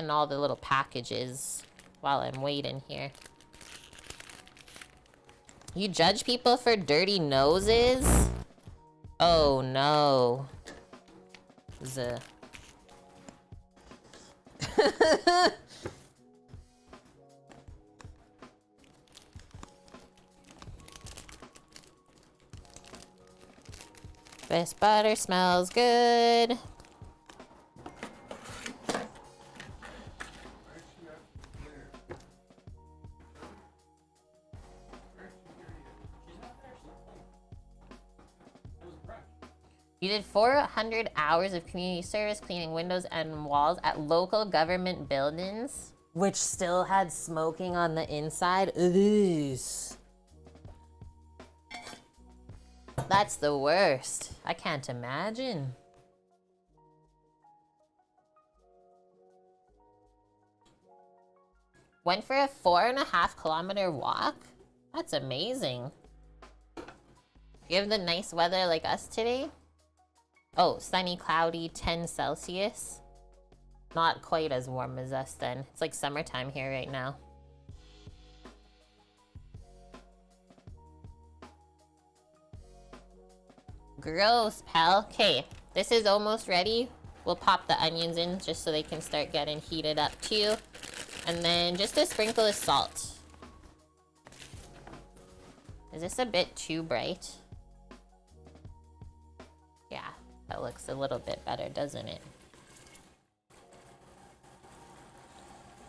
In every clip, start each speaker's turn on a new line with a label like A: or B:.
A: scan all the little packages while I'm waiting here. You judge people for dirty noses? Oh no. This butter smells good. You did 400 hours of community service cleaning windows and walls at local government buildings, which still had smoking on the inside. Ugh. That's the worst. I can't imagine. Went for a 4.5-kilometer walk? That's amazing. You have the nice weather like us today? Oh, sunny, cloudy, 10 Celsius. Not quite as warm as us then. It's like summertime here right now. Gross, pal. Okay, this is almost ready. We'll pop the onions in just so they can start getting heated up too. And then just a sprinkle of salt. Is this a bit too bright? Yeah. That looks a little bit better, doesn't it?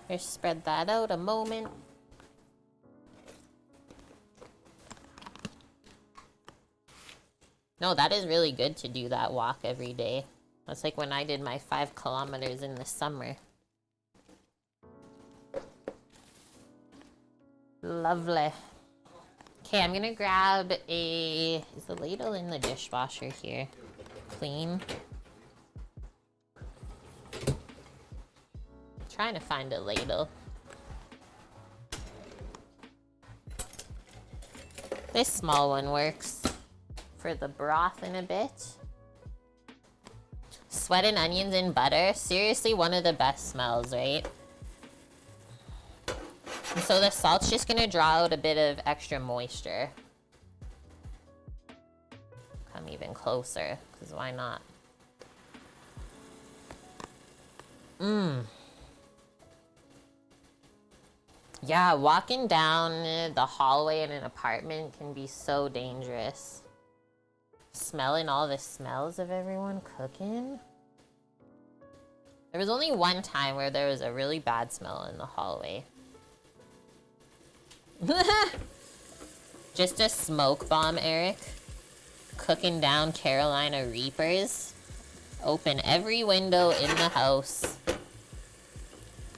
A: Just spread that out a moment. No, that is really good to do that walk every day. That's like when I did my 5 kilometers in the summer. Lovely. Okay, I'm gonna grab is the ladle in the dishwasher here? Clean. Trying to find a ladle. This small one works for the broth in a bit. Sweated onions in butter. Seriously, one of the best smells, right? And so the salt's just gonna draw out a bit of extra moisture. Come even closer, because why not? Yeah, walking down the hallway in an apartment can be so dangerous. Smelling all the smells of everyone cooking. There was only one time where there was a really bad smell in the hallway. Just a smoke bomb, Eric. Cooking down Carolina Reapers. Open every window in the house.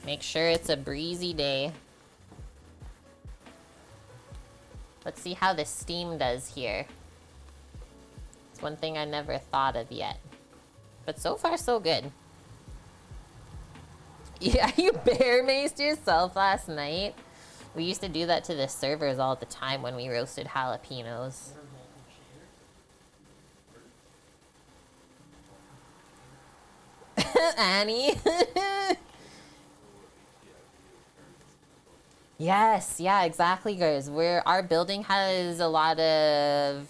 A: Make sure it's a breezy day. Let's see how the steam does here. It's one thing I never thought of yet. But so far, so good. Yeah, you bear maced yourself last night. We used to do that to the servers all the time when we roasted jalapenos. Annie. Yes, yeah, exactly, guys. Our building has a lot of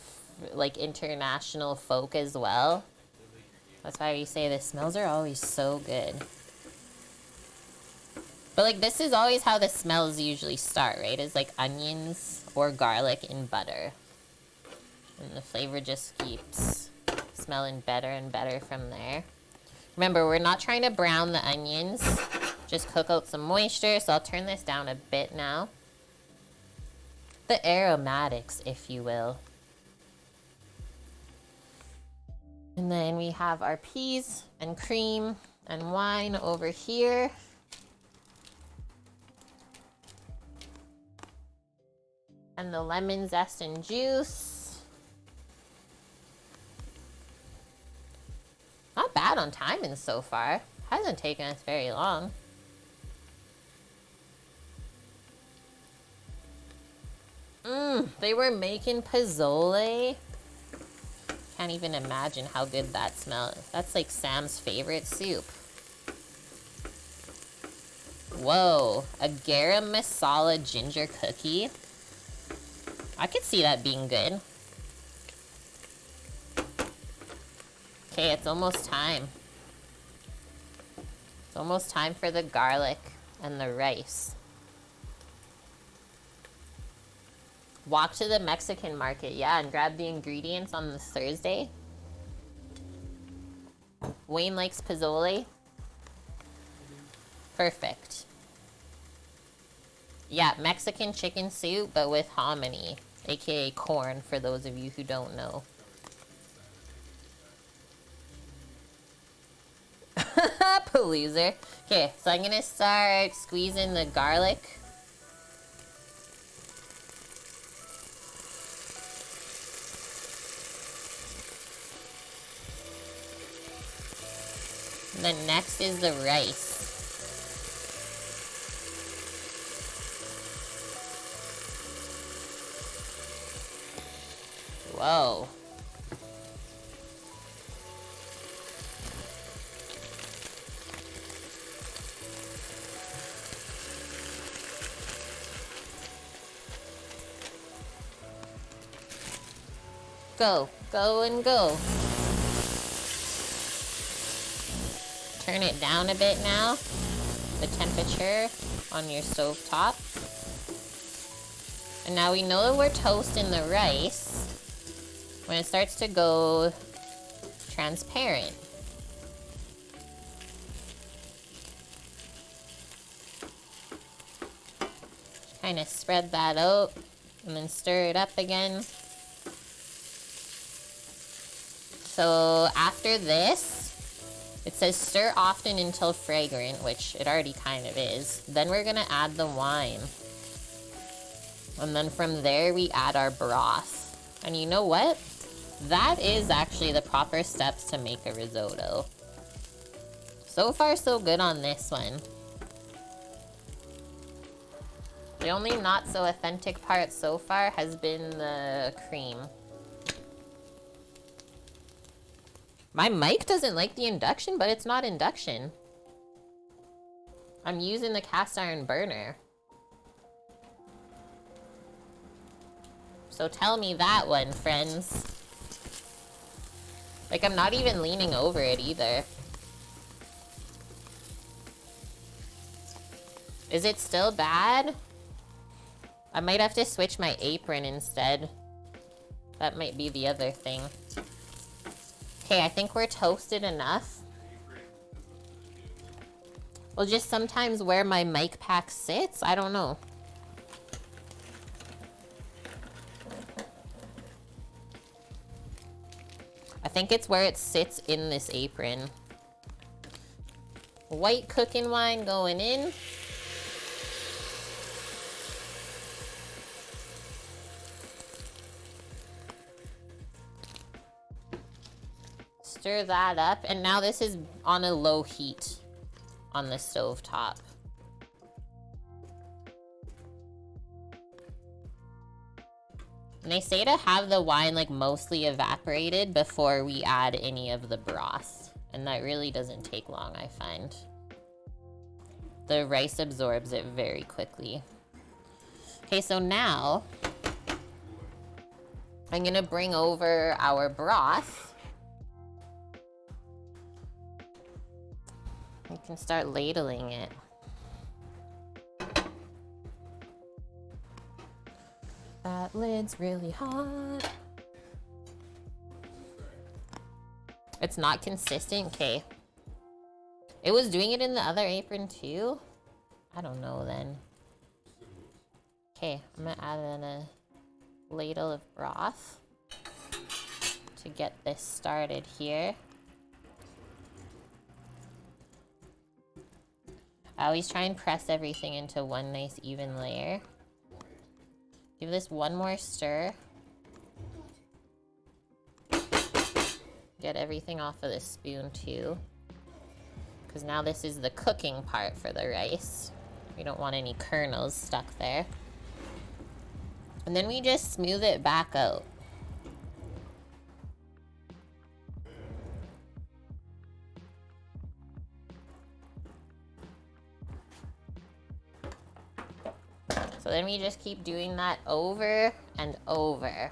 A: like international folk as well. That's why we say the smells are always so good. But like this is always how the smells usually start, right? It's like onions or garlic in butter. And the flavor just keeps smelling better and better from there. Remember, we're not trying to brown the onions. Just cook out some moisture. So I'll turn this down a bit now. The aromatics, if you will. And then we have our peas and cream and wine over here. And the lemon zest and juice. Not bad on timing so far. Hasn't taken us very long. They were making pozole. Can't even imagine how good that smells. That's like Sam's favorite soup. Whoa, a garam masala ginger cookie. I could see that being good. Okay, it's almost time. It's almost time for the garlic and the rice. Walk to the Mexican market, yeah, and grab the ingredients on this Thursday. Wayne likes pozole. Perfect. Yeah, Mexican chicken soup, but with hominy, aka corn, for those of you who don't know. Loser. Okay, so I'm gonna start squeezing the garlic. And then next is the rice. Whoa. Go, go, and go. Turn it down a bit now, the temperature on your stove top. And now we know that we're toasting the rice when it starts to go transparent. Kind of spread that out and then stir it up again. So after this, it says stir often until fragrant, which it already kind of is. Then we're gonna add the wine. And then from there, we add our broth. And you know what? That is actually the proper steps to make a risotto. So far, so good on this one. The only not so authentic part so far has been the cream. My mic doesn't like the induction, but it's not induction. I'm using the cast iron burner. So tell me that one, friends. Like, I'm not even leaning over it either. Is it still bad? I might have to switch my apron instead. That might be the other thing. Okay, I think we're toasted enough. Well, just sometimes where my mic pack sits, I don't know. I think it's where it sits in this apron. White cooking wine going in. Stir that up, and now this is on a low heat on the stove top. And they say to have the wine like mostly evaporated before we add any of the broth. And that really doesn't take long, I find. The rice absorbs it very quickly. Okay, so now I'm gonna bring over our broth. You can start ladling it. That lid's really hot. It's not consistent, okay. It was doing it in the other apron too? I don't know then. Okay, I'm gonna add in a ladle of broth to get this started here. I always try and press everything into one nice even layer. Give this one more stir. Get everything off of this spoon too. Because now this is the cooking part for the rice. We don't want any kernels stuck there. And then we just smooth it back out. then we just keep doing that over and over.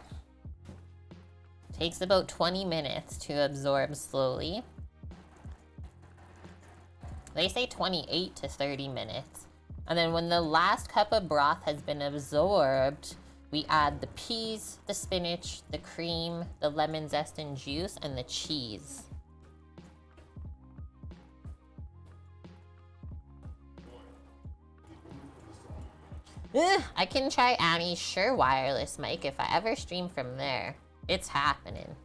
A: Takes about 20 minutes to absorb slowly. They say 28 to 30 minutes. And then when the last cup of broth has been absorbed, we add the peas, the spinach, the cream, the lemon zest and juice, and the cheese. I can try Annie's Shure wireless mic if I ever stream from there. It's happening.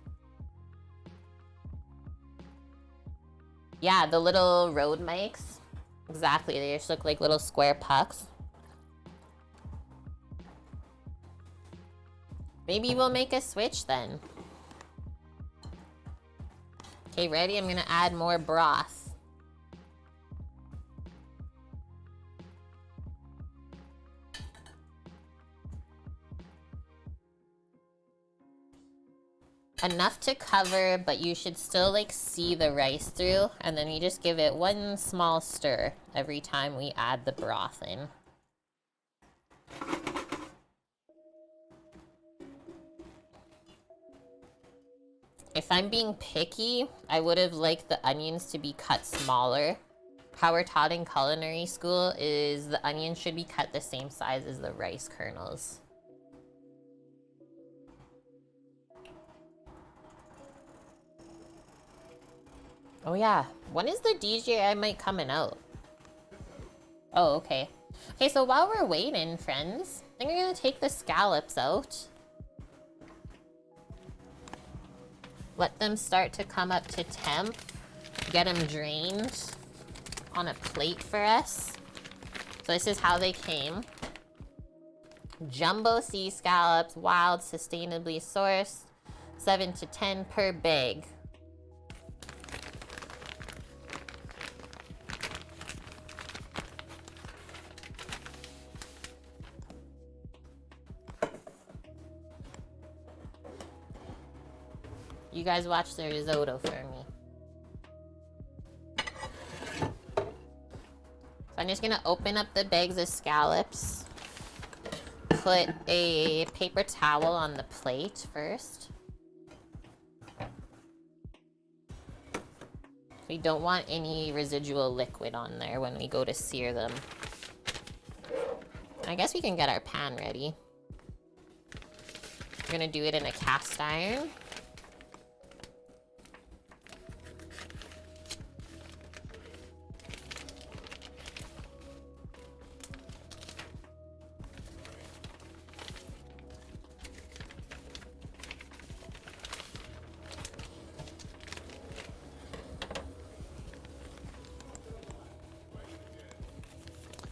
A: Yeah, the little Rode mics. Exactly, they just look like little square pucks. Maybe we'll make a switch then. Okay, ready? I'm gonna add more broth. Enough to cover, but you should still like see the rice through, and then you just give it one small stir every time we add the broth in. If I'm being picky, I would have liked the onions to be cut smaller. How we're taught in culinary school is the onions should be cut the same size as the rice kernels. Oh yeah, when is the DJI mic coming out? Oh, okay. Okay, so while we're waiting, friends, I think we're gonna take the scallops out. Let them start to come up to temp. Get them drained on a plate for us. So this is how they came. Jumbo sea scallops, wild, sustainably sourced, 7 to 10 per bag. You guys watch the risotto for me. So I'm just gonna open up the bags of scallops. Put a paper towel on the plate first. We don't want any residual liquid on there when we go to sear them. I guess we can get our pan ready. We're gonna do it in a cast iron.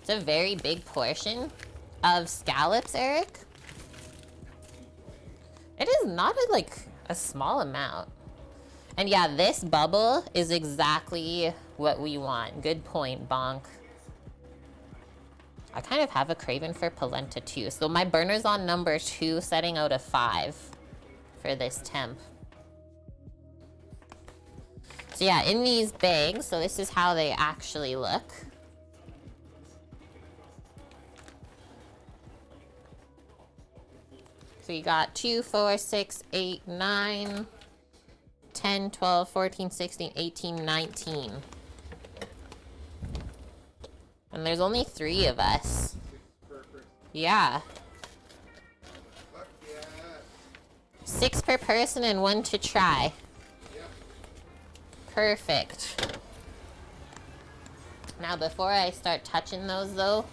A: It's a very big portion of scallops, Eric. It is not a small amount. And yeah, this bubble is exactly what we want. Good point, Bonk. I kind of have a craving for polenta too. So my burner's on number 2, setting out a 5 for this temp. So yeah, in these bags, so this is how they actually look. So you got 2, 4, 6, 8, 9, 10, 12, 14, 16, 18, 19. And there's only 3 of us. Yeah. 6 per person and 1 to try. Perfect. Now before I start touching those though,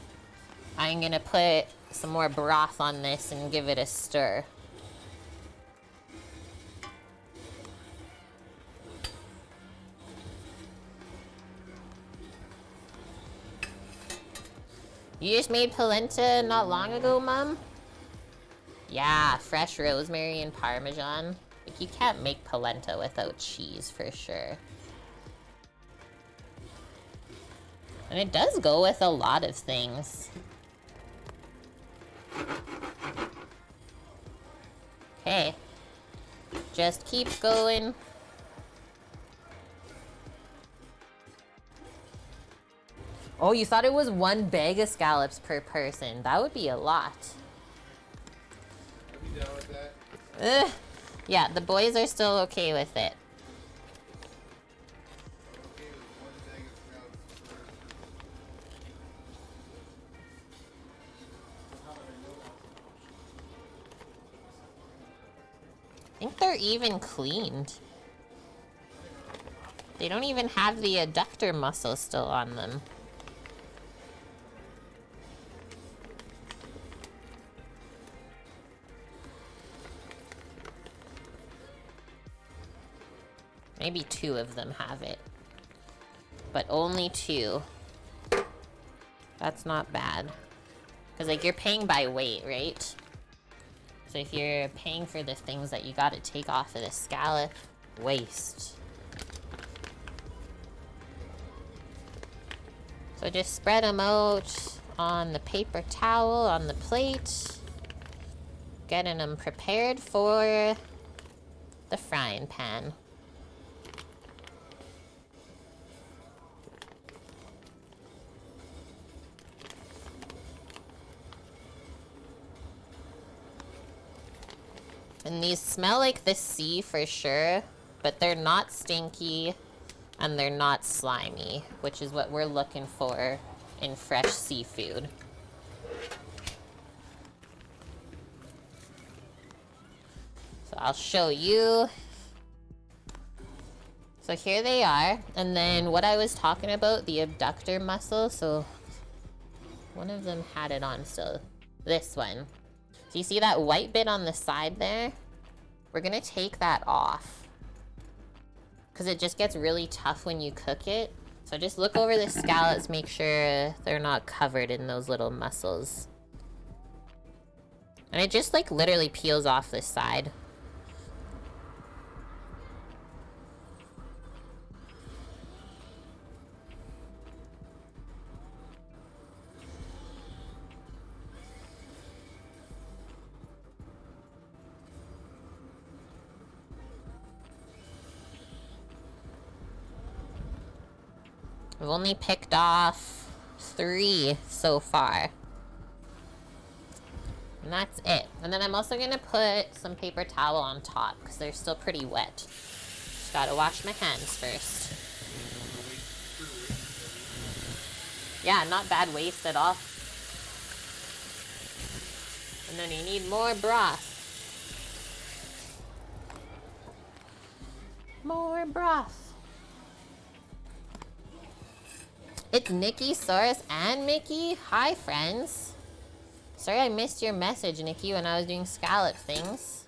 A: I'm gonna put some more broth on this and give it a stir. You just made polenta not long ago, Mom? Yeah, fresh rosemary and Parmesan. Like, you can't make polenta without cheese for sure. And it does go with a lot of things. Okay, just keep going. Oh, you thought it was 1 bag of scallops per person. That would be a lot.
B: Are you down with that?
A: Ugh. Yeah, the boys are still okay with it.
B: Okay with 1 bag of scallops per person.
C: How would I know that's an option?
A: I think they're even cleaned. They don't even have the adductor muscle still on them. Maybe 2 of them have it. But only 2. That's not bad. Because, like, you're paying by weight, right? So if you're paying for the things that you gotta take off of the scallop, waste. So just spread them out on the paper towel, on the plate. Getting them prepared for the frying pan. And these smell like the sea for sure, but they're not stinky and they're not slimy, which is what we're looking for in fresh seafood. So I'll show you. So here they are. And then what I was talking about, the abductor muscle. So one of them had it on still. This one. So you see that white bit on the side there? We're gonna take that off, because it just gets really tough when you cook it. So just look over the scallops, make sure they're not covered in those little muscles. And it just like literally peels off this side. I've only picked off 3 so far. And that's it. And then I'm also gonna put some paper towel on top because they're still pretty wet. Just gotta wash my hands first. Yeah, not bad waste at all. And then you need more broth. More broth. It's Nikki, Saurus, and Mickey. Hi, friends. Sorry I missed your message, Nikki, when I was doing scallop things.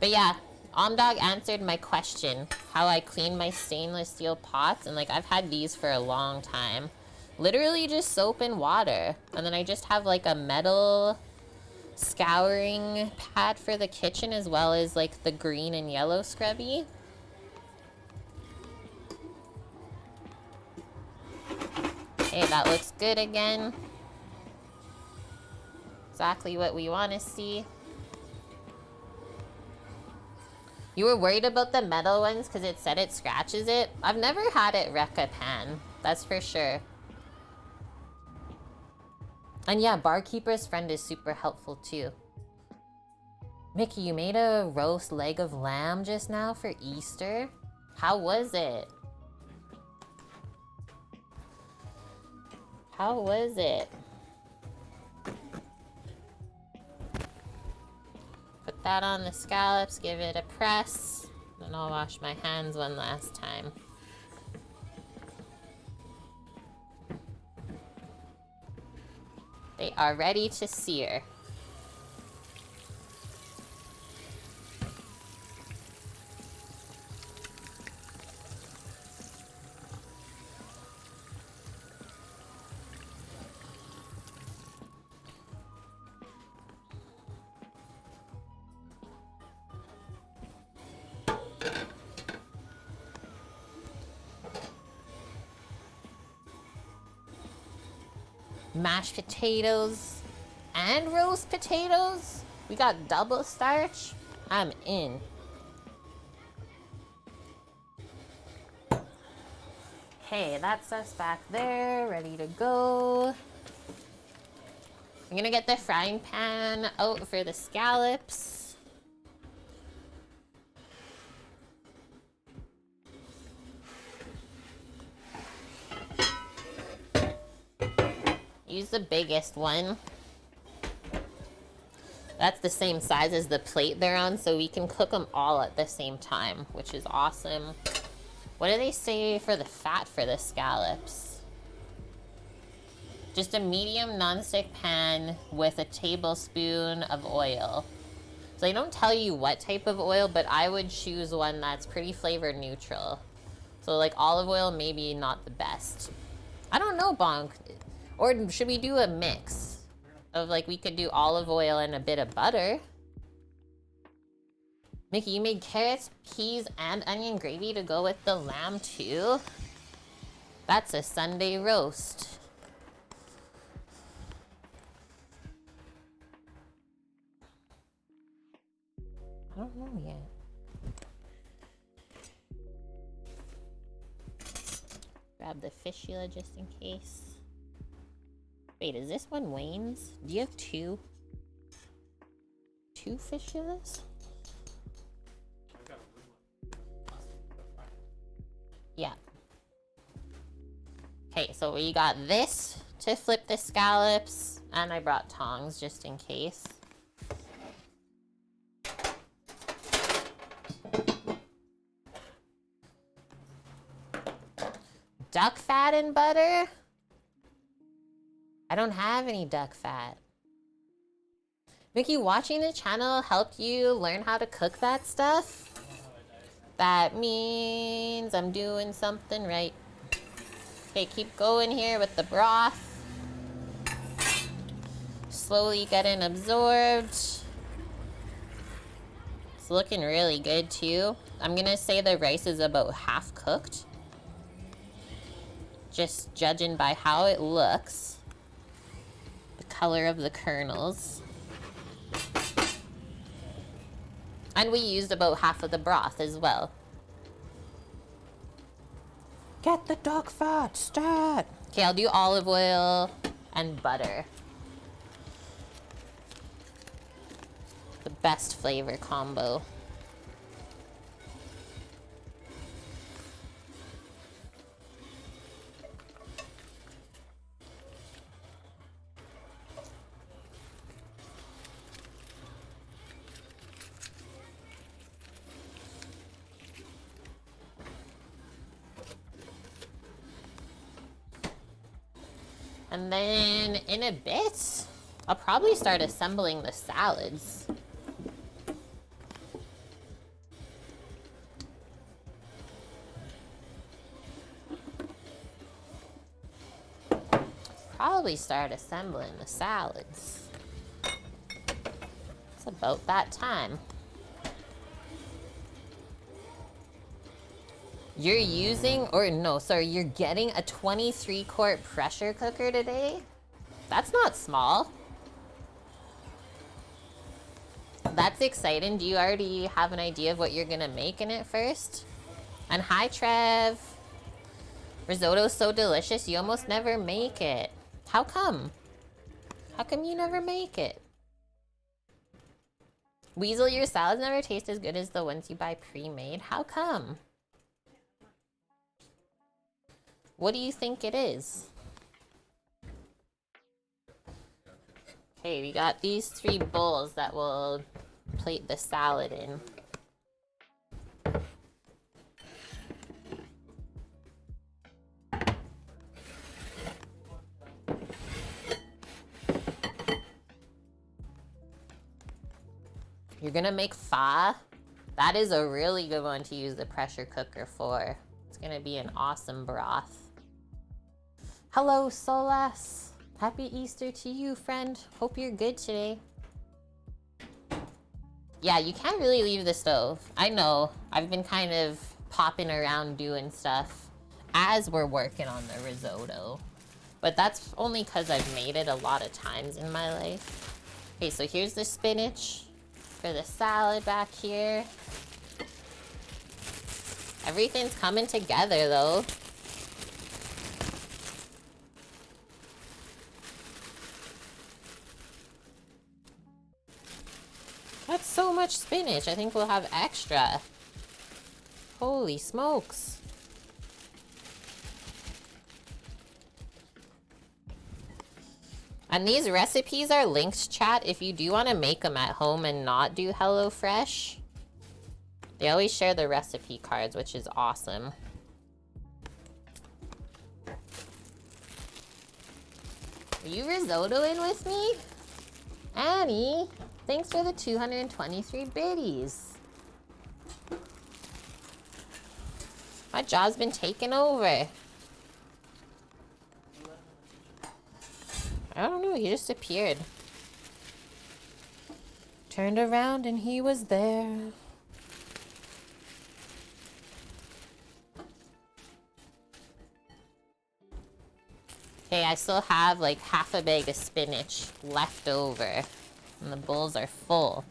A: But yeah, Omdog answered my question, how I clean my stainless steel pots. And like, I've had these for a long time. Literally just soap and water. And then I just have like a metal scouring pad for the kitchen, as well as like the green and yellow scrubby. Okay, that looks good again. Exactly what we want to see. You were worried about the metal ones because it said it scratches it. I've never had it wreck a pan, that's for sure. And yeah, Barkeeper's Friend is super helpful too. Mickey, you made a roast leg of lamb just now for Easter? How was it? How was it? Put that on the scallops, give it a press, then I'll wash my hands one last time. They are ready to sear. Mashed potatoes and roast potatoes. We got double starch. I'm in. Okay, that's us back there, ready to go. I'm gonna get the frying pan out for the scallops. Use the biggest one. That's the same size as the plate they're on, so we can cook them all at the same time, which is awesome. What do they say for the fat for the scallops? Just a medium nonstick pan with a tablespoon of oil. So they don't tell you what type of oil, but I would choose one that's pretty flavor neutral. So like olive oil, maybe not the best. I don't know, Bonk. Or should we do a mix of like, we could do olive oil and a bit of butter. Mickey, you made carrots, peas, and onion gravy to go with the lamb too? That's a Sunday roast. I don't know yet. Grab the fistula just in case. Wait, is this one Wayne's? Do you have two? Two fistulas? Yeah. Okay, so we got this to flip the scallops, and I brought tongs just in case. Duck fat and butter? I don't have any duck fat. Mickey, watching the channel helped you learn how to cook that stuff? That means I'm doing something right. Okay, keep going here with the broth. Slowly getting absorbed. It's looking really good too. I'm gonna say the rice is about half cooked. Just judging by how it looks. The color of the kernels. And we used about half of the broth as well. Get the duck fat, stat! Okay, I'll do olive oil and butter. The best flavor combo. And then in a bit, I'll probably start assembling the salads. Probably start assembling the salads. It's about that time. You're using, or no, sorry, you're getting a 23-quart pressure cooker today? That's not small. That's exciting. Do you already have an idea of what you're gonna make in it first? And hi, Trev. Risotto's so delicious, you almost never make it. How come? How come you never make it? Weasel, your salads never taste as good as the ones you buy pre-made. How come? What do you think it is? Okay, we got these 3 bowls that we'll plate the salad in. You're gonna make pho? That is a really good one to use the pressure cooker for. It's gonna be an awesome broth. Hello, Solas. Happy Easter to you, friend. Hope you're good today. Yeah, you can't really leave the stove. I know. I've been kind of popping around doing stuff as we're working on the risotto. But that's only because I've made it a lot of times in my life. Okay, so here's the spinach for the salad back here. Everything's coming together, though. so much spinach. I think we'll have extra. Holy smokes. And these recipes are linked, chat, if you do want to make them at home and not do HelloFresh. They always share the recipe cards, which is awesome. Are you risottoing with me? Annie, thanks for the 223 biddies. My job's been taken over. I don't know, he just appeared. Turned around and he was there. Okay, I still have like half a bag of spinach left over. And the bowls are full.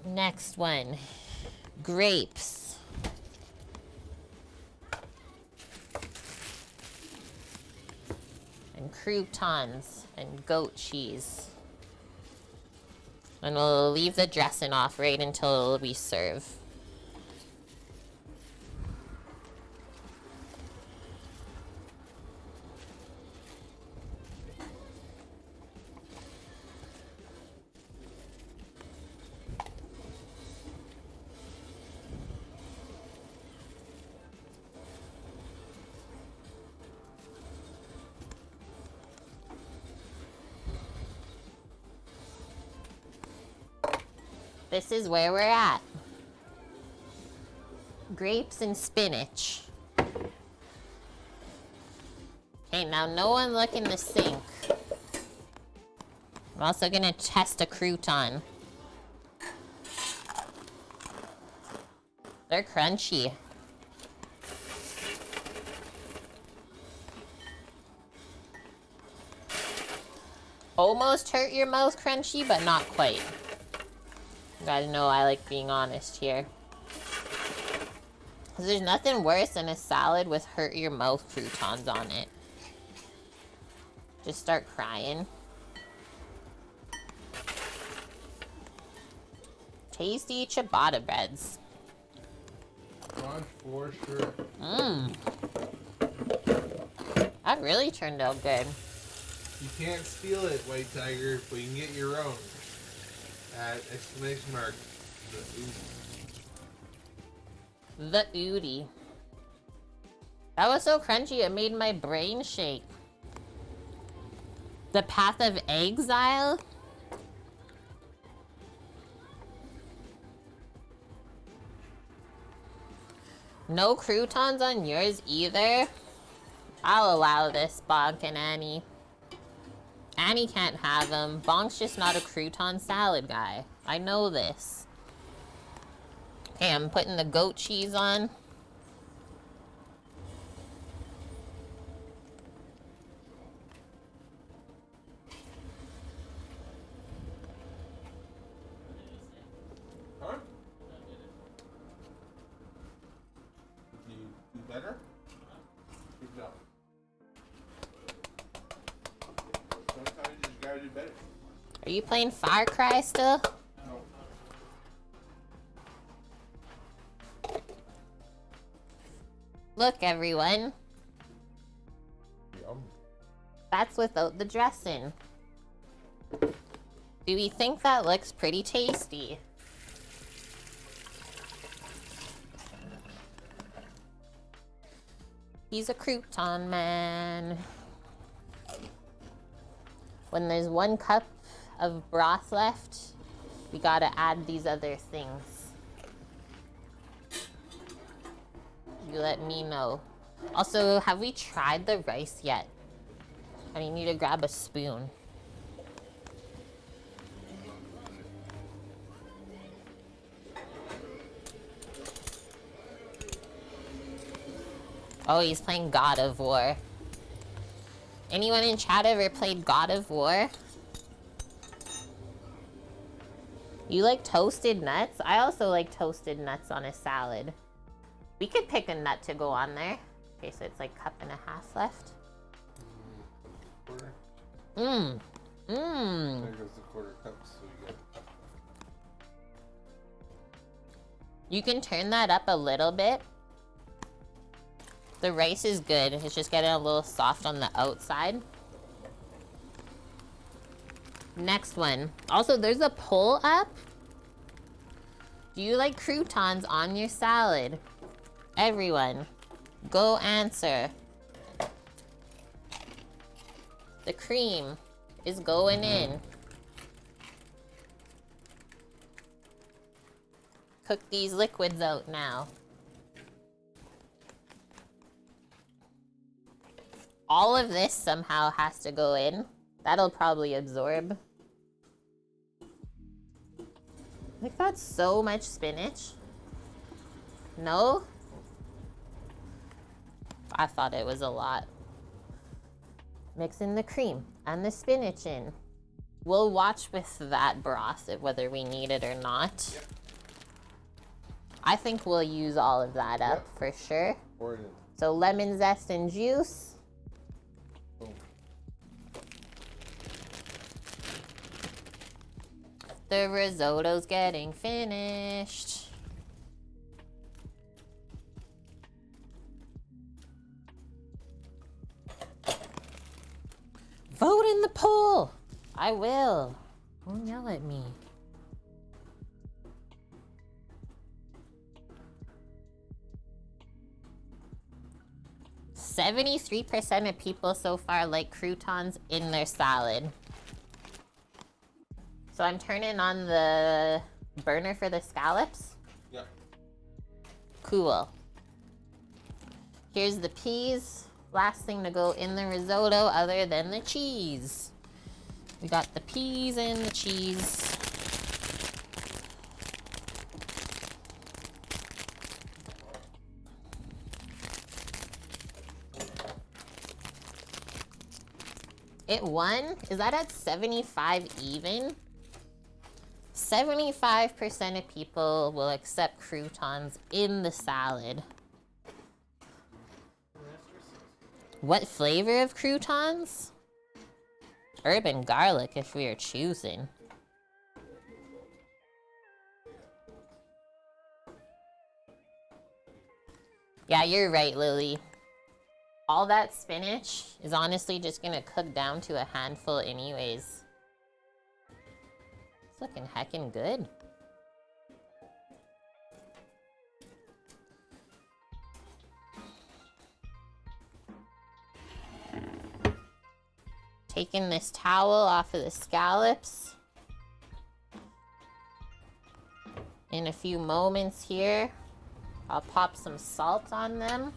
A: Next one. Grapes. And croutons and goat cheese. And we'll leave the dressing off right until we serve. This is where we're at. Grapes and spinach. Okay, now no one look in the sink. I'm also gonna test a crouton. They're crunchy. Almost hurt your mouth crunchy, but not quite. You gotta know I like being honest here. 'Cause there's nothing worse than a salad with hurt your mouth croutons on it. Just start crying. Tasty ciabatta breads.
B: Crunch for sure.
A: Mmm. That really turned out good.
B: You can't steal it, White Tiger, but you can get your own. At exclamation mark.
A: The Oodie. That was so crunchy, it made my brain shake. The Path of Exile. No croutons on yours either? I'll allow this, Bonk and Annie. Annie can't have them. Bonk's just not a crouton salad guy. I know this. Okay, I'm putting the goat cheese on.
B: Huh? Did you do better? Good job. Sometimes you just gotta do better.
A: Are you playing Far Cry still?
B: No.
A: Look, everyone.
B: Yum.
A: That's without the dressing. Do we think that looks pretty tasty? He's a crouton man. When there's 1 cup of broth left, we gotta add these other things. You let me know. Also, have we tried the rice yet? I need to grab a spoon. Oh, he's playing God of War. Anyone in chat ever played God of War? You like toasted nuts? I also like toasted nuts on a salad. We could pick a nut to go on there. Okay, so it's like 1.5 cups left.
B: Quarter.
A: Mmm.
B: There
A: Mmm.
B: goes the quarter cup, so you get.
A: You can turn that up a little bit. The rice is good. It's just getting a little soft on the outside. Next one. Also, there's a poll up. Do you like croutons on your salad? Everyone, go answer. The cream is going in. Cook these liquids out now. All of this somehow has to go in. That'll probably absorb. Like, that's so much spinach. No? I thought it was a lot. Mix in the cream and the spinach in. We'll watch with that broth whether we need it or not.
B: Yep.
A: I think we'll use all of that up for sure.
B: Pour it in.
A: So lemon zest and juice.
B: Boom.
A: The risotto's getting finished. Vote in the poll. I will. Don't yell at me. "73% of people so far like croutons in their salad." So I'm turning on the burner for the scallops.
B: Yep.
A: Cool. Here's the peas. Last thing to go in the risotto other than the cheese. We got the peas and the cheese. It won? Is that at 75 even? 75% of people will accept croutons in the salad. What flavor of croutons? Herb and garlic if we are choosing. Yeah, you're right, Lily. All that spinach is honestly just gonna cook down to a handful anyways. It's looking heckin' good. Taking this towel off of the scallops. In a few moments here, I'll pop some salt on them.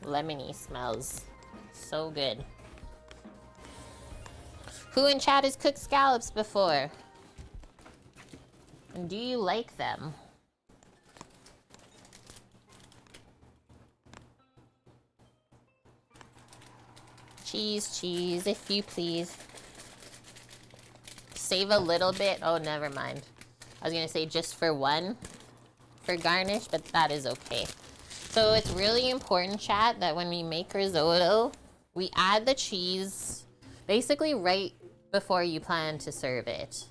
A: Lemony smells so good. Who in chat has cooked scallops before? And do you like them? Cheese, cheese, if you please. Save a little bit. Oh, never mind. I was gonna say just for one for garnish, but that is okay. So it's really important, chat, that when we make risotto, we add the cheese basically right before you plan to serve it.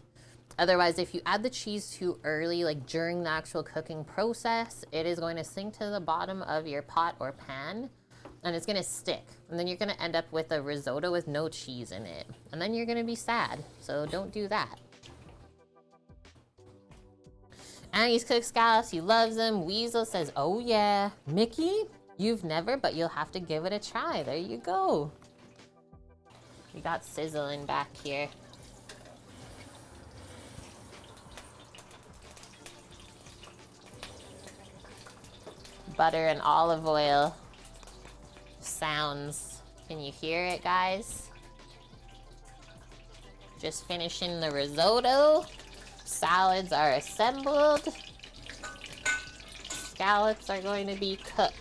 A: Otherwise, if you add the cheese too early, like during the actual cooking process, it is going to sink to the bottom of your pot or pan and it's gonna stick. And then you're gonna end up with a risotto with no cheese in it. And then you're gonna be sad, so don't do that. Annie's cooked scallops, he loves them. Weasel says, oh yeah. Mickey, you've never, but you'll have to give it a try. There you go. We got sizzling back here. Butter and olive oil sounds. Can you hear it, guys? Just finishing the risotto. Salads are assembled. Scallops are going to be cooked.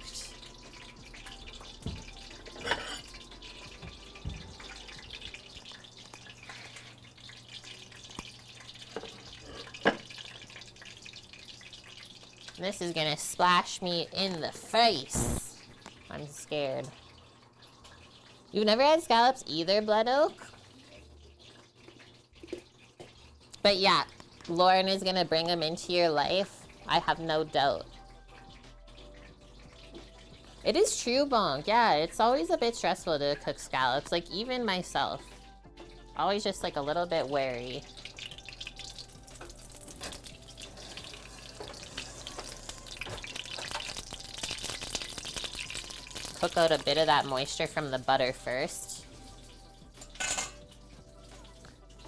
A: This is gonna splash me in the face. I'm scared. You've never had scallops either, Blood Oak? But yeah, Lauren is gonna bring them into your life. I have no doubt. It is true, Bonk. Yeah, it's always a bit stressful to cook scallops. Like, even myself. Always just, like, a little bit wary. Cook out a bit of that moisture from the butter first.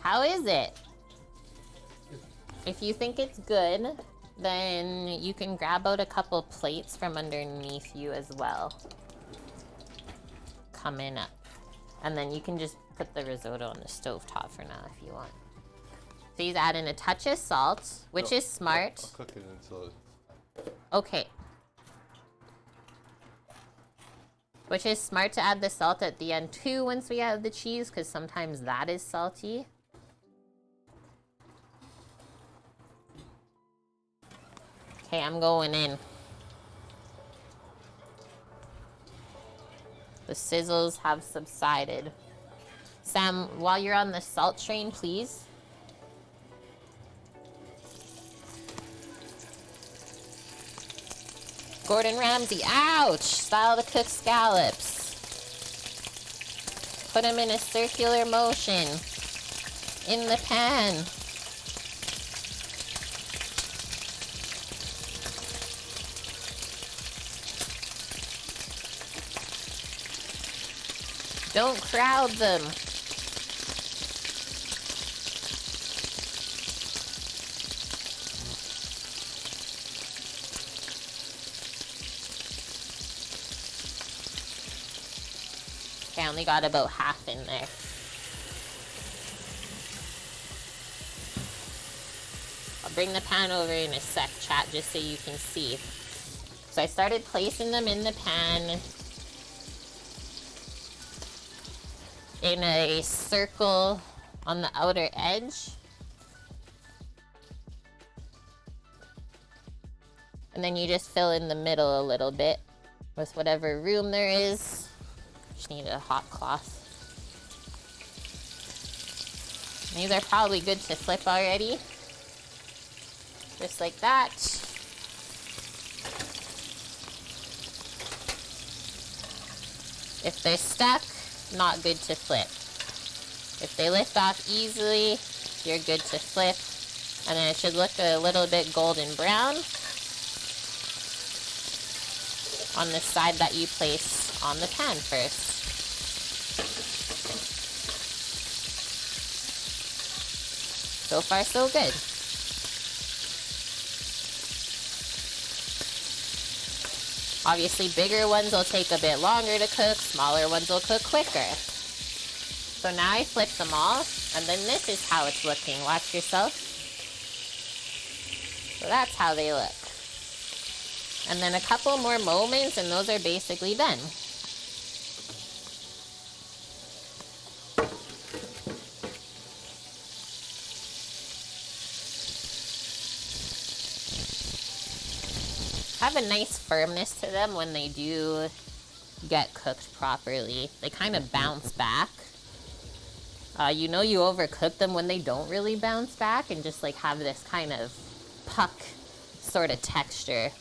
A: How is it? If you think it's good, then you can grab out a couple plates from underneath you as well. Coming up. And then you can just put the risotto on the stovetop for now if you want. So he's adding a touch of salt, which is smart.
B: I'll cook it until...
A: Okay. Which is smart to add the salt at the end too once we add the cheese, because sometimes that is salty. Okay, I'm going in. The sizzles have subsided. Sam, while you're on the salt train, please. Gordon Ramsay, ouch! Style to cook scallops. Put them in a circular motion. In the pan. Don't crowd them. Okay, I only got about half in there. I'll bring the pan over in a sec, chat, just so you can see. So I started placing them in the pan in a circle on the outer edge. And then you just fill in the middle a little bit with whatever room there is. Just need a hot cloth. These are probably good to flip already. Just like that. If they're stuck, not good to flip. If they lift off easily, you're good to flip. And then it should look a little bit golden brown on the side that you place on the pan first. So far, so good. Obviously, bigger ones will take a bit longer to cook, smaller ones will cook quicker. So now I flip them all, and then this is how it's looking. Watch yourself. So that's how they look. And then a couple more moments, and those are basically done. Have a nice firmness to them when they do get cooked properly. They kind of bounce back. You know you overcook them when they don't really bounce back and just like have this kind of puck sort of texture.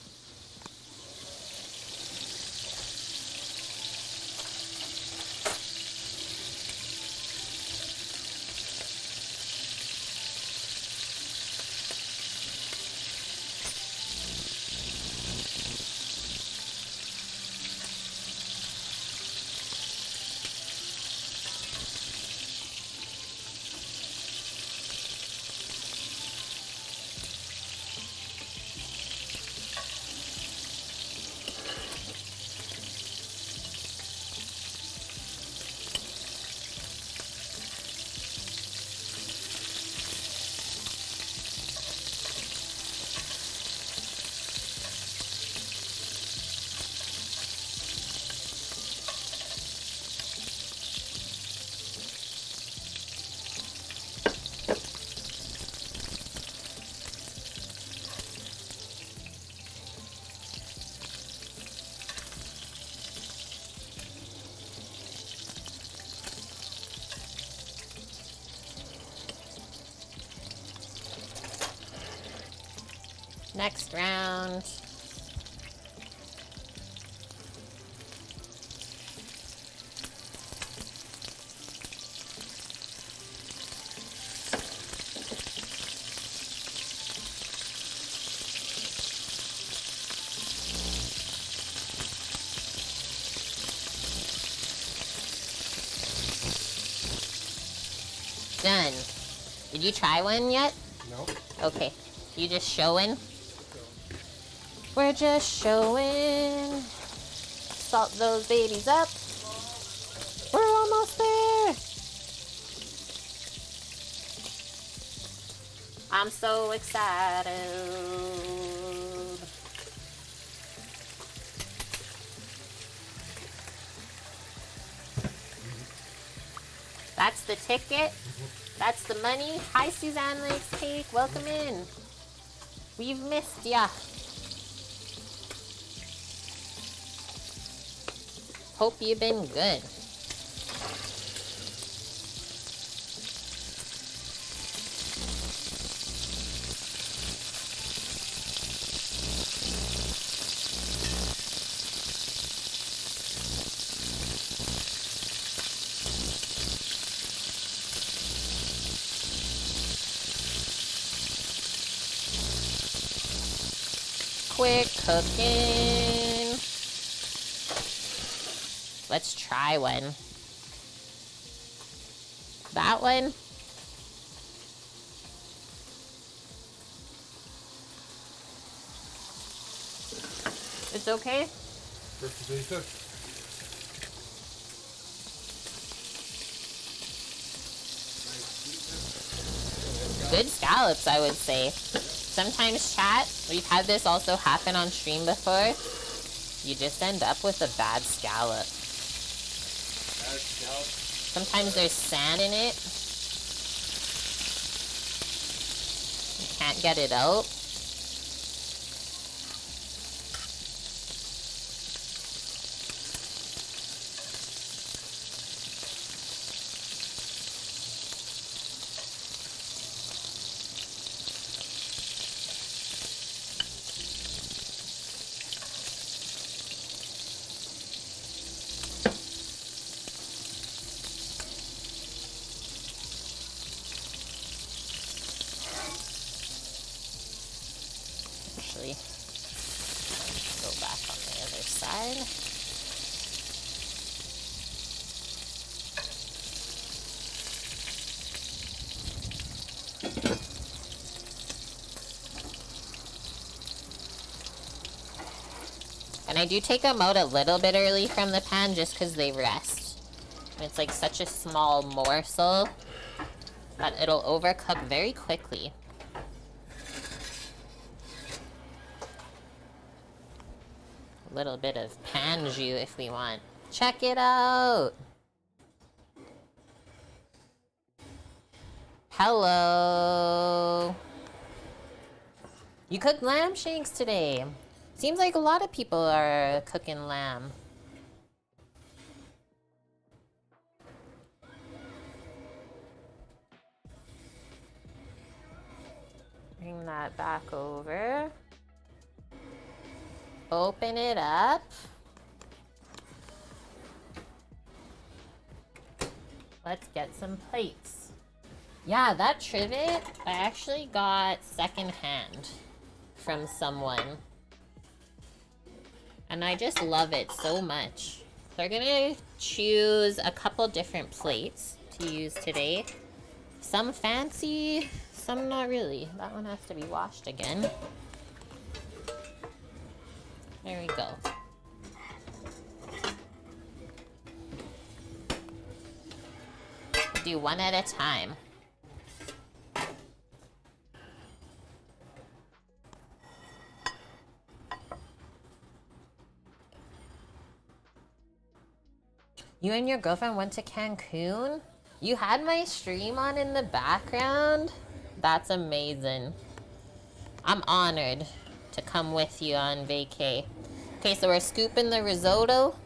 A: Next round. Done. Did you try one yet?
B: No.
A: Okay. You just showing? We're just showing. Salt those babies up. We're almost there. I'm so excited. That's the ticket. That's the money. Hi, Suzanne Lake's Cake. Welcome in. We've missed ya. Hope you've been good. Quick cooking. Let's try one. That one? It's okay?
B: Perfectly cooked.
A: Good scallops, I would say. Sometimes, chat, we've had this also happen on stream before. You just end up with a bad scallop.
B: Bad scallop?
A: Sometimes there's sand in it. You can't get it out. Go back on the other side. And I do take them out a little bit early from the pan just because they rest. And it's like such a small morsel that it'll overcook very quickly. A little bit of pan jus if we want. Check it out! Hello! You cooked lamb shanks today. Seems like a lot of people are cooking lamb. Bring that back over. Open it up. Let's get some plates. Yeah, that trivet I actually got secondhand from someone. And I just love it so much. So we're gonna choose a couple different plates to use today. Some fancy, some not really. That one has to be washed again. There we go. Do one at a time. You and your girlfriend went to Cancun? You had my stream on in the background? That's amazing. I'm honored to come with you on vacay. Okay, so we're scooping the risotto.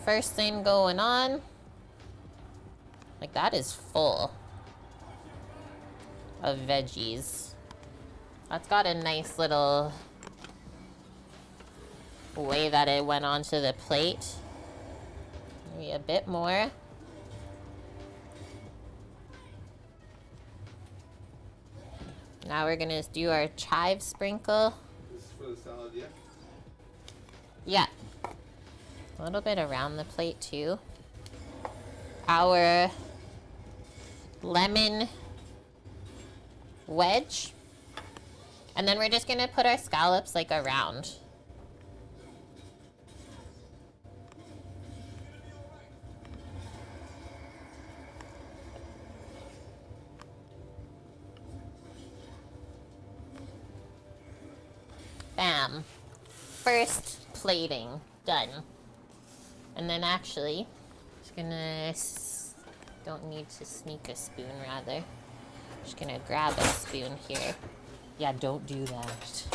A: First thing going on. Like, that is full of veggies. That's got a nice little way that it went onto the plate. Maybe a bit more. Now we're gonna do our chive sprinkle.
B: This is for the salad, yeah?
A: Yeah. A little bit around the plate too. Our lemon wedge. And then we're just gonna put our scallops like around. Bam. First plating done. And then actually, just gonna, don't need to sneak a spoon rather. Just gonna grab a spoon here. Yeah, don't do that.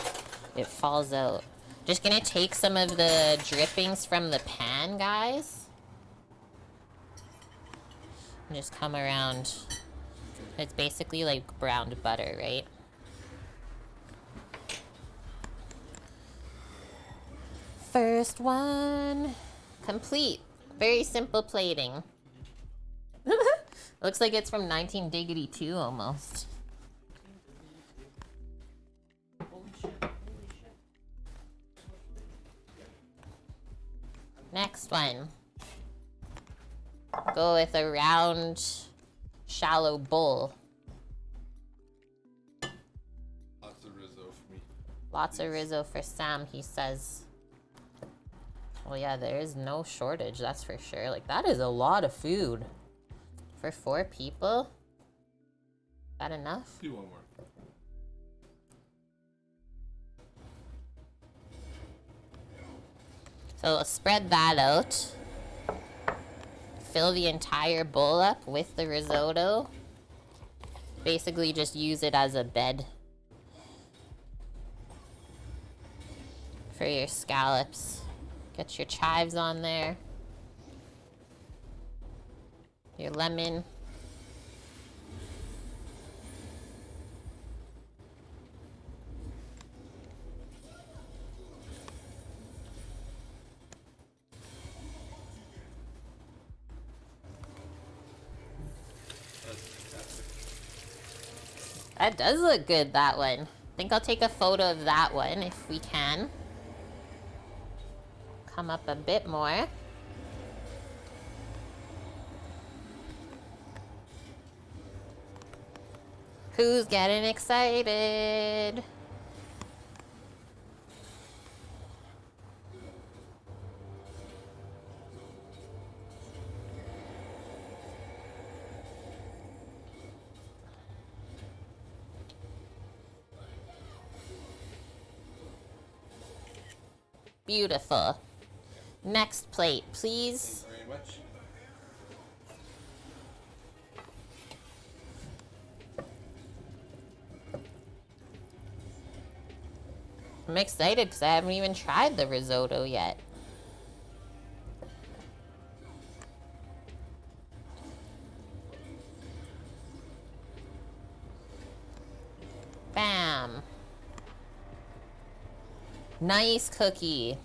A: It falls out. Just gonna take some of the drippings from the pan, guys. And just come around. It's basically like browned butter, right? First one complete. Very simple plating. Looks like it's from 1982 almost. Next one. Go with a round, shallow bowl.
B: Lots of Rizzo for me.
A: Lots of Rizzo for Sam, he says. Well, yeah, there is no shortage, that's for sure. Like, that is a lot of food. For 4 people? Is that enough?
B: Do one more.
A: So spread that out. Fill the entire bowl up with the risotto. Basically just use it as a bed for your scallops. Get your chives on there. Your lemon. That does look good, that one. I think I'll take a photo of that one if we can. Come up a bit more. Who's getting excited? Beautiful. Next plate, please.
B: Thank you very much.
A: I'm excited because I haven't even tried the risotto yet. Bam. Nice cookie.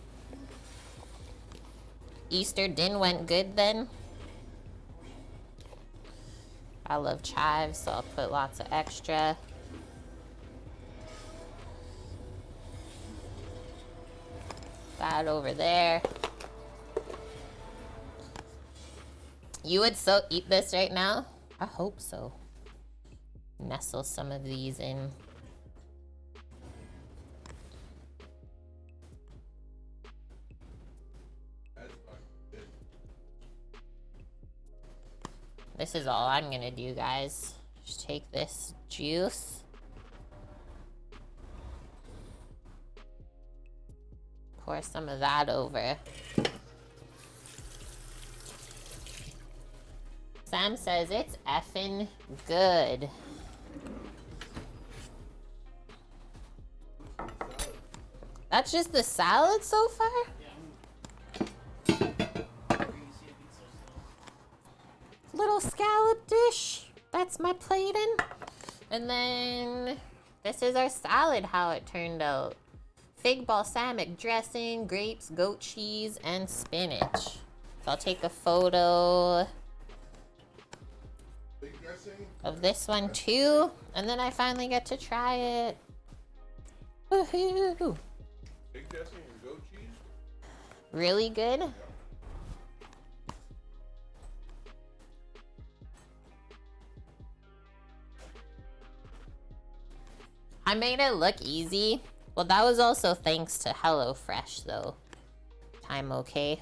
A: Easter din went good then. I love chives, so I'll put lots of extra. That over there. You would so eat this right now? I hope so. Nestle some of these in. This is all I'm gonna do, guys. Just take this juice. Pour some of that over. Sam says it's effing good. That's just the salad so far? Little scallop dish. That's my plating. And then this is our salad, how it turned out. Fig balsamic dressing, grapes, goat cheese, and spinach. So I'll take a photo of this one too, and then I finally get to try it. Woohoo!
B: Big dressing and goat cheese?
A: Really good? I made it look easy. Well, that was also thanks to HelloFresh, though. Time okay.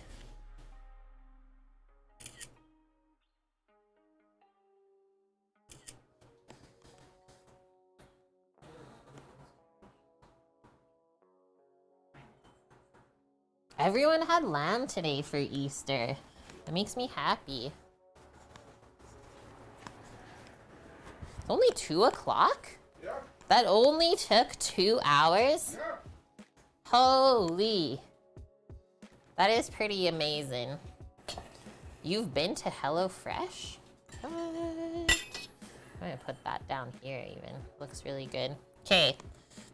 A: Everyone had lamb today for Easter. That makes me happy. It's only 2 o'clock?
B: Yeah.
A: That only took 2 hours?
B: Yeah.
A: Holy. That is pretty amazing. You've been to HelloFresh? What? I'm gonna put that down here even. Looks really good. Okay,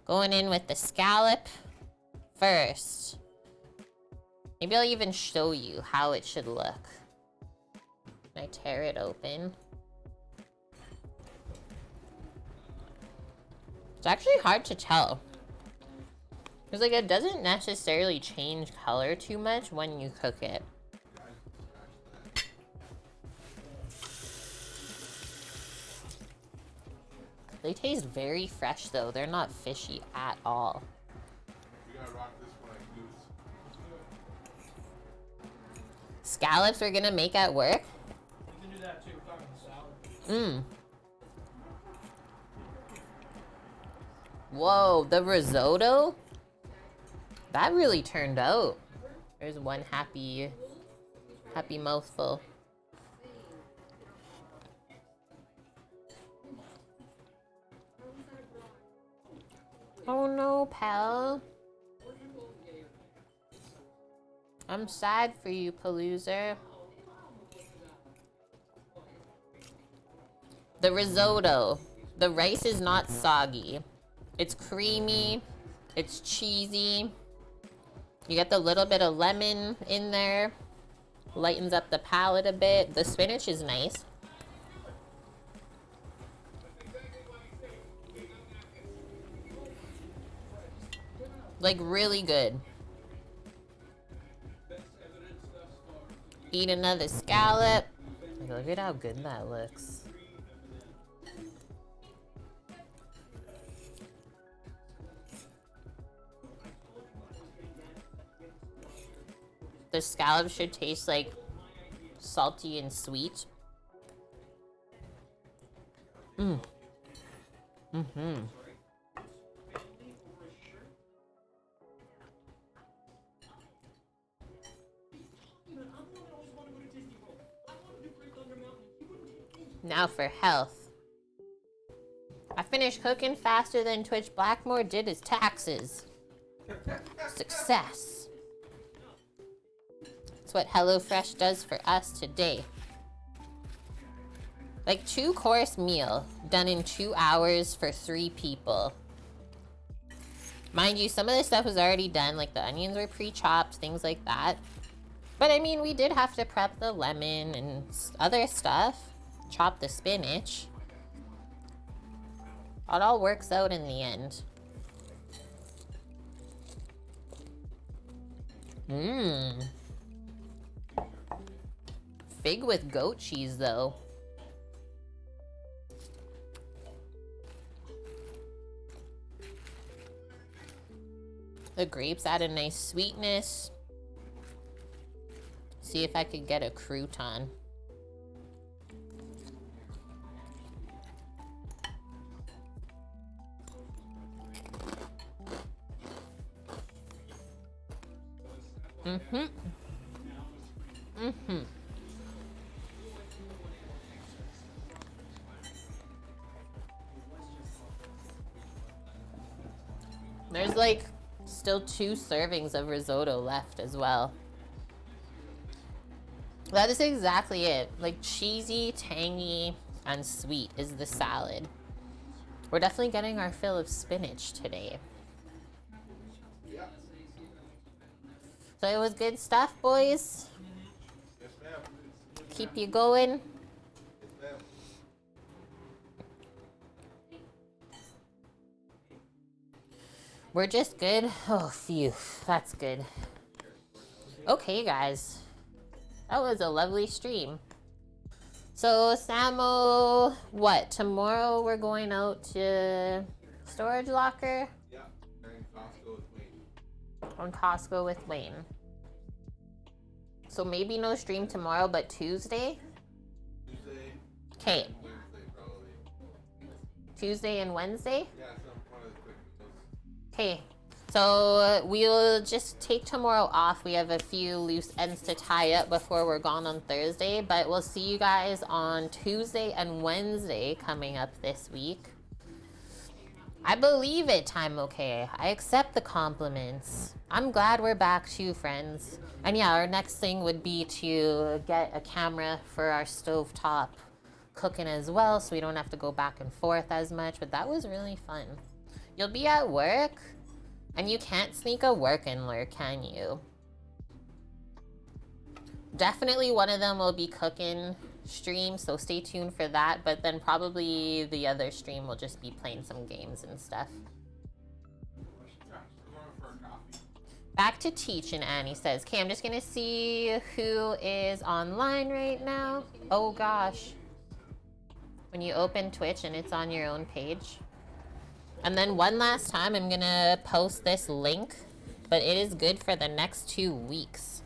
A: going in with the scallop first. Maybe I'll even show you how it should look. Can I tear it open? It's actually hard to tell. Because like it doesn't necessarily change color too much when you cook it. They taste very fresh though. They're not fishy at all.
B: We gotta rock this one like goose.
A: Scallops we're gonna make at work?
C: You can do that too, talking the salad.
A: Whoa, the risotto? That really turned out. There's one happy mouthful. Oh no, pal. I'm sad for you, Paloozer. The risotto. The rice is not soggy. It's creamy. It's cheesy. You get the little bit of lemon in there. Lightens up the palate a bit. The spinach is nice. Like really good. Eat another scallop. Look at how good that looks. The scallops should taste like salty and sweet. Now for health. I finished cooking faster than Twitch Blackmore did his taxes. Success. That's what HelloFresh does for us today. Like 2-course meal done in 2 hours for 3 people. Mind you, some of the stuff was already done, like the onions were pre-chopped, things like that. But I mean, we did have to prep the lemon and other stuff. Chop the spinach. It all works out in the end. Fig with goat cheese, though. The grapes add a nice sweetness. See if I could get a crouton. There's like still 2 servings of risotto left as well. That is exactly it. Like cheesy, tangy, and sweet is the salad. We're definitely getting our fill of spinach today.
B: Yeah.
A: So it was good stuff, boys.
B: Yes, ma'am.
A: Keep you going.
B: Yes, ma'am.
A: We're just good. Oh, phew. That's good. Okay, guys. That was a lovely stream. So, Samo, what? Tomorrow we're going out to storage locker
B: Yeah. And Costco with Wayne.
A: on Costco with Wayne. So maybe no stream tomorrow, but Tuesday?
B: Tuesday.
A: Okay.
B: Wednesday, probably.
A: Tuesday and Wednesday?
B: Yeah, some one of the quick meals.
A: Okay, so we'll just take tomorrow off. We have a few loose ends to tie up before we're gone on Thursday, but we'll see you guys on Tuesday and Wednesday coming up this week. I believe it, Time Okay. I accept the compliments. I'm glad we're back too, friends. And yeah, our next thing would be to get a camera for our stovetop cooking as well, so we don't have to go back and forth as much, but that was really fun. You'll be at work, and you can't sneak a work and lurk, can you? Definitely one of them will be cooking stream, so stay tuned for that, but then probably the other stream will just be playing some games and stuff.
B: Yeah, we're going for a coffee.
A: Back to teaching, Annie says. Okay, I'm just gonna see who is online right now. Oh gosh. When you open Twitch and it's on your own page. And then one last time, I'm gonna post this link, but it is good for the next 2 weeks.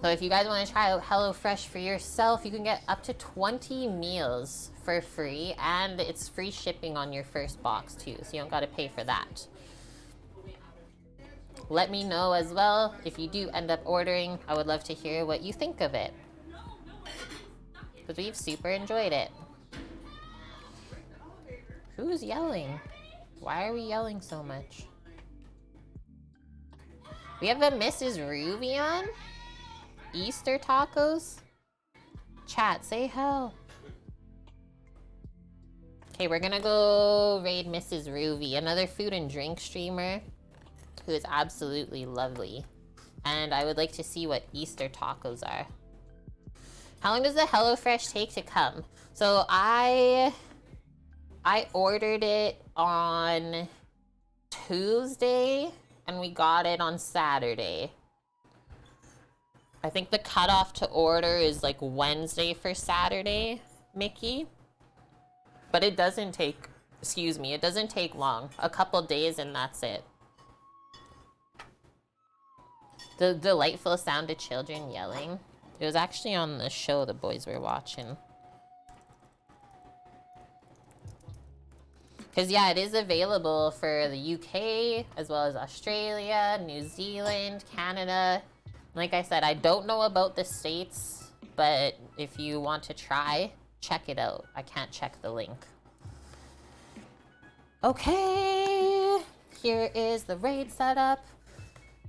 A: So if you guys want to try out HelloFresh for yourself, you can get up to 20 meals for free, and it's free shipping on your first box too, so you don't got to pay for that. Let me know as well if you do end up ordering. I would love to hear what you think of it, because we've super enjoyed it. Who's yelling? Why are we yelling so much? We have a Mrs. Ruby on? Easter tacos? Chat, say hello. Okay, we're gonna go raid Mrs. Ruby, another food and drink streamer who is absolutely lovely. And I would like to see what Easter tacos are. How long does the HelloFresh take to come? So I ordered it on Tuesday and we got it on Saturday. I think the cutoff to order is like Wednesday for Saturday, Mickey. But it doesn't take, it doesn't take long. A couple days and that's it. The delightful sound of children yelling. It was actually on the show the boys were watching. Because yeah, it is available for the UK, as well as Australia, New Zealand, Canada. Like I said, I don't know about the States, but if you want to try, check it out. I can't check the link. Okay, here is the raid setup.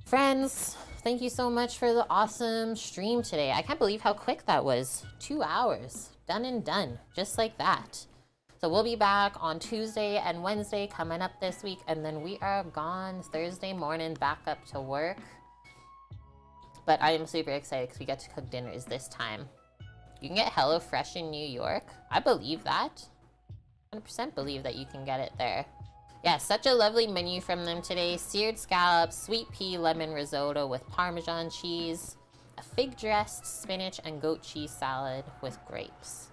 A: Friends, thank you so much for the awesome stream today. I can't believe how quick that was. 2 hours, done and done, just like that. So we'll be back on Tuesday and Wednesday coming up this week, and then we are gone Thursday morning back up to work. But I am super excited because we get to cook dinners this time. You can get HelloFresh in New York. I believe that. 100% believe that you can get it there. Yeah, such a lovely menu from them today. Seared scallops, sweet pea lemon risotto with Parmesan cheese, a fig-dressed spinach and goat cheese salad with grapes.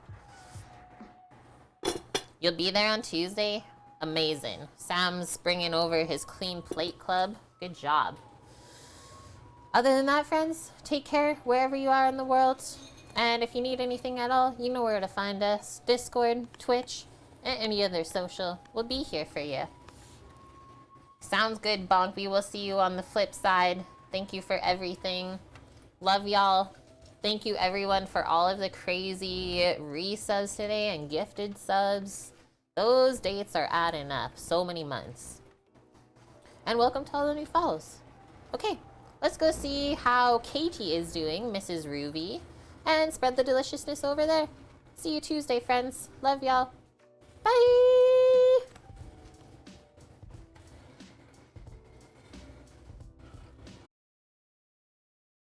A: You'll be there on Tuesday? Amazing. Sam's bringing over his clean plate club. Good job. Other than that, friends, take care wherever you are in the world. And if you need anything at all, you know where to find us. Discord, Twitch, and any other social. We'll be here for you. Sounds good, Bonk. We will see you on the flip side. Thank you for everything. Love y'all. Thank you, everyone, for all of the crazy resubs today and gifted subs. Those dates are adding up. So many months. And welcome to all the new follows. Okay. Let's go see how Katie is doing, Mrs. Ruby, and spread the deliciousness over there. See you Tuesday, friends. Love y'all. Bye.